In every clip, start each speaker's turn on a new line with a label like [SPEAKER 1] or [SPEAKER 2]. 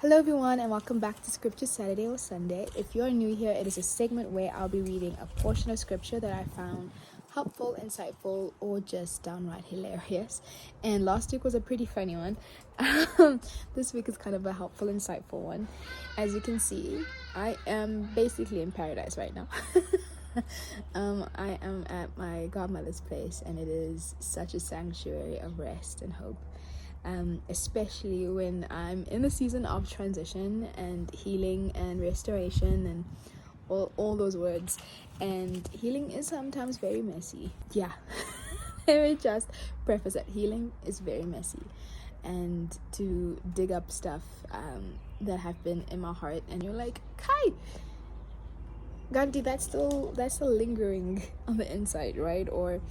[SPEAKER 1] Hello everyone and welcome back to Scripture Saturday or Sunday. If you're new here, it is a segment where I'll be reading a portion of scripture that I found helpful, insightful, or just downright hilarious. And last week was a pretty funny one. This week is kind of a helpful, insightful one. As you can see, I am basically in paradise right now. I am at my godmother's place and it is such a sanctuary of rest and hope. Especially when I'm in the season of transition and healing and restoration and all those words. And healing is sometimes very messy. Yeah, let me just preface that healing is very messy. And to dig up stuff that have been in my heart, and you're like, Kai, Gandhi, that's still lingering on the inside, right? Or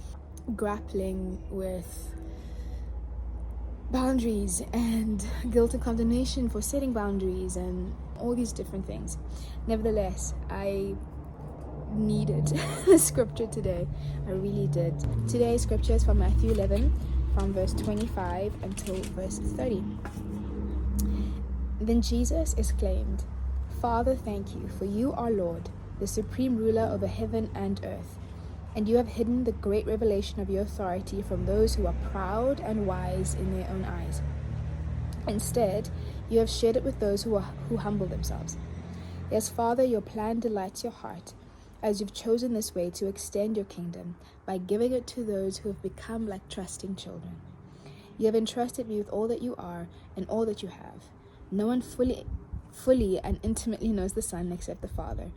[SPEAKER 1] grappling with boundaries and guilt and condemnation for setting boundaries and all these different things. Nevertheless, I needed the scripture today. I really did. Today's scripture is from Matthew 11 from verse 25 until verse 30. Then Jesus exclaimed, "Father, thank you, for you are Lord, the supreme ruler over heaven and earth. And you have hidden the great revelation of your authority from those who are proud and wise in their own eyes. Instead, you have shared it with those who humble themselves. Yes, Father, your plan delights your heart, as you've chosen this way to extend your kingdom by giving it to those who have become like trusting children. You have entrusted me with all that you are and all that you have. No one fully and intimately knows the Son except the Father,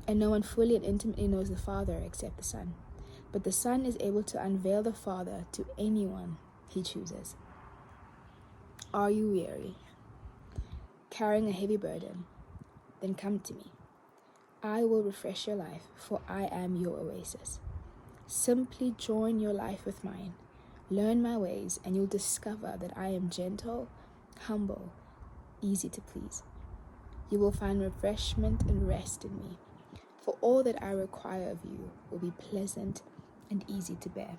[SPEAKER 1] and no one fully and intimately knows the Father except the Son. But the Son is able to unveil the Father to anyone he chooses. Are you weary, carrying a heavy burden? Then come to me. I will refresh your life, for I am your oasis. Simply join your life with mine. Learn my ways, and you'll discover that I am gentle, humble, easy to please. You will find refreshment and rest in me. For all that I require of you will be pleasant and easy to bear."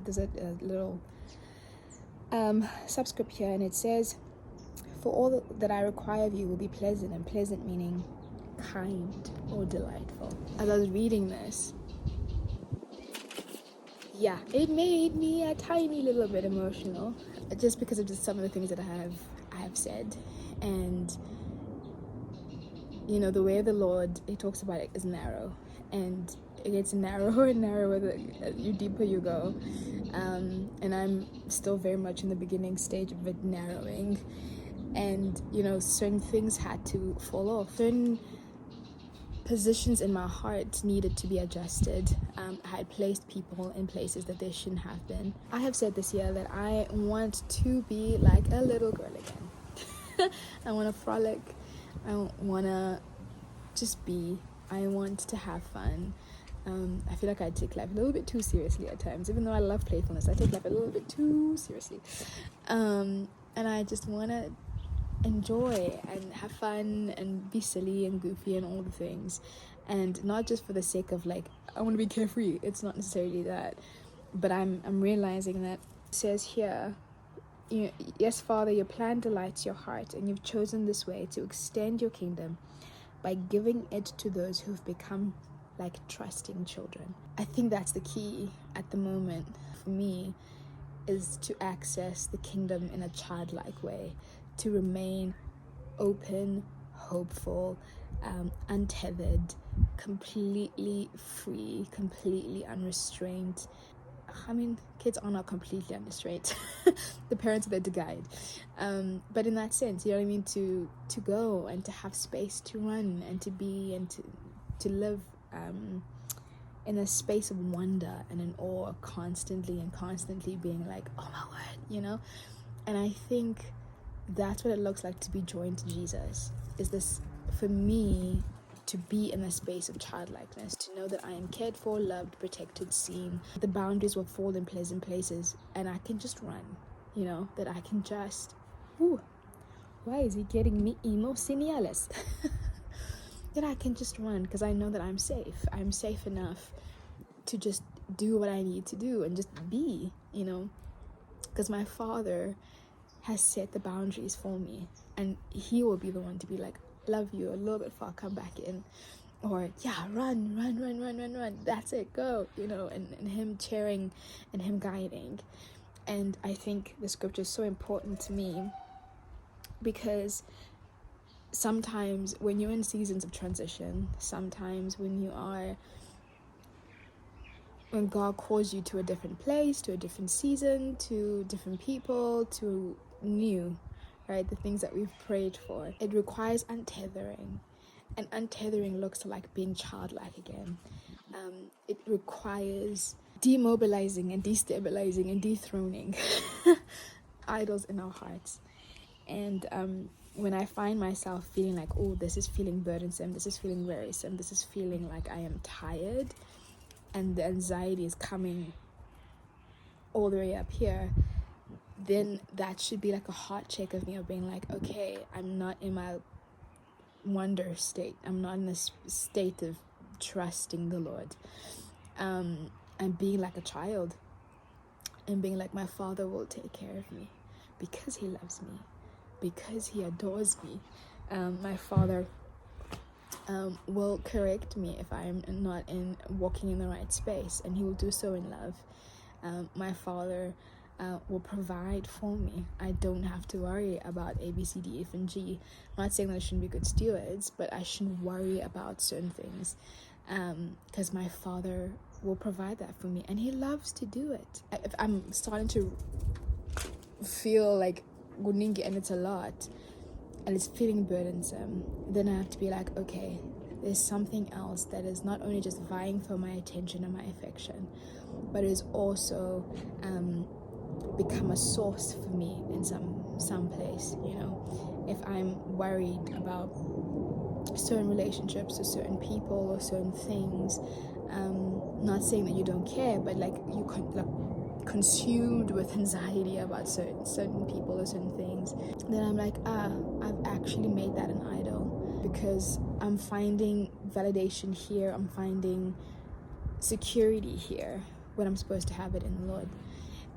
[SPEAKER 1] There's a little subscript here, and it says, "For all that I require of you will be pleasant," and pleasant meaning kind or delightful. As I was reading this, yeah, it made me a tiny little bit emotional, just because of just some of the things that I have said. And you know, the way of the Lord, he talks about it, is narrow, and it gets narrower and narrower the deeper you go. And I'm still very much in the beginning stage of it narrowing. And you know, certain things had to fall off. Certain positions in my heart needed to be adjusted. I had placed people in places that they shouldn't have been. I have said this year that I want to be like a little girl again. I want to frolic. I want to just be. I want to have fun. I feel like I take life a little bit too seriously at times. Even though I love playfulness, I take life a little bit too seriously. And I just want to enjoy and have fun and be silly and goofy and all the things. And not just for the sake of like, I want to be carefree. It's not necessarily that. But I'm realizing that it says here, "Yes, Father, your plan delights your heart, and you've chosen this way to extend your kingdom by giving it to those who've become like trusting children." I think that's the key at the moment for me, is to access the kingdom in a childlike way, to remain open, hopeful, untethered, completely free, completely unrestrained. I mean, kids are not completely unrestrained. The parents are there to guide. But in that sense, you know what I mean? To go and to have space to run and to be and to live in a space of wonder and in awe, constantly being like, oh my word, you know? And I think that's what it looks like to be joined to Jesus. Is this, for me, to be in a space of childlikeness, to know that I am cared for, loved, protected, seen. The boundaries will fall in pleasant places, and I can just run, you know, that I can just, why is he getting me emocionales? That I can just run, because I know that I'm safe. I'm safe enough to just do what I need to do and just be, you know, because my Father has set the boundaries for me, and he will be the one to be like, love you a little bit far, come back in, or yeah, run, that's it, go, and him cheering and him guiding. And I think the scripture is so important to me, because sometimes when you're in seasons of transition, sometimes when God calls you to a different place, to a different season, to different people, to new, right? The things that we've prayed for. It requires untethering. And untethering looks like being childlike again. It requires demobilizing and destabilizing and dethroning idols in our hearts. And when I find myself feeling like, oh, this is feeling burdensome, this is feeling wearisome, this is feeling like I am tired, and the anxiety is coming all the way up here, then that should be like a heart check of me, of being like, okay, I'm not in my wonder state. I'm not in this state of trusting the Lord. I'm being like a child, and being like, my Father will take care of me because he loves me, because he adores me. My Father will correct me if I'm not walking in the right space, and he will do so in love. My Father will provide for me. I don't have to worry about A, B, C, D, F, and G. I'm not saying that I shouldn't be good stewards, but I shouldn't worry about certain things, because my Father will provide that for me, and he loves to do it. If I'm starting to feel like guningi and it's a lot, and it's feeling burdensome, then I have to be like, okay, there's something else that is not only just vying for my attention and my affection, but is also become a source for me in some place. If I'm worried about certain relationships or certain people or certain things, not saying that you don't care, but like you consumed with anxiety about certain people or certain things, then I'm like, I've actually made that an idol, because I'm finding validation here, I'm finding security here when I'm supposed to have it in the Lord.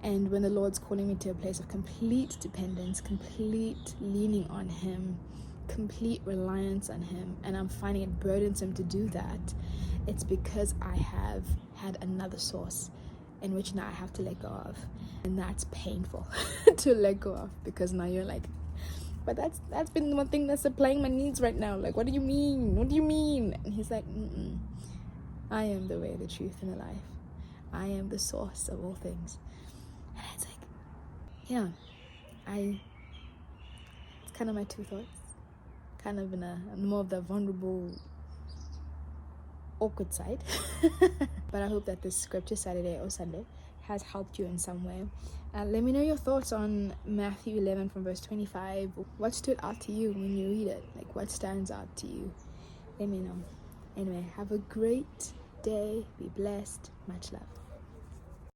[SPEAKER 1] And when the Lord's calling me to a place of complete dependence, complete leaning on him, complete reliance on him, and I'm finding it burdensome to do that, it's because I have had another source in which now I have to let go of. And that's painful to let go of, because now you're like, but that's been the one thing that's supplying my needs right now. Like, what do you mean? And he's like, I am the way, the truth, and the life. I am the source of all things. And it's like, yeah, it's kind of my two thoughts. Kind of in a more of the vulnerable, awkward side. But I hope that this scripture Saturday or Sunday has helped you in some way. Let me know your thoughts on Matthew 11 from verse 25. What stood out to you when you read it? Like, what stands out to you? Let me know. Anyway, have a great day. Be blessed. Much love.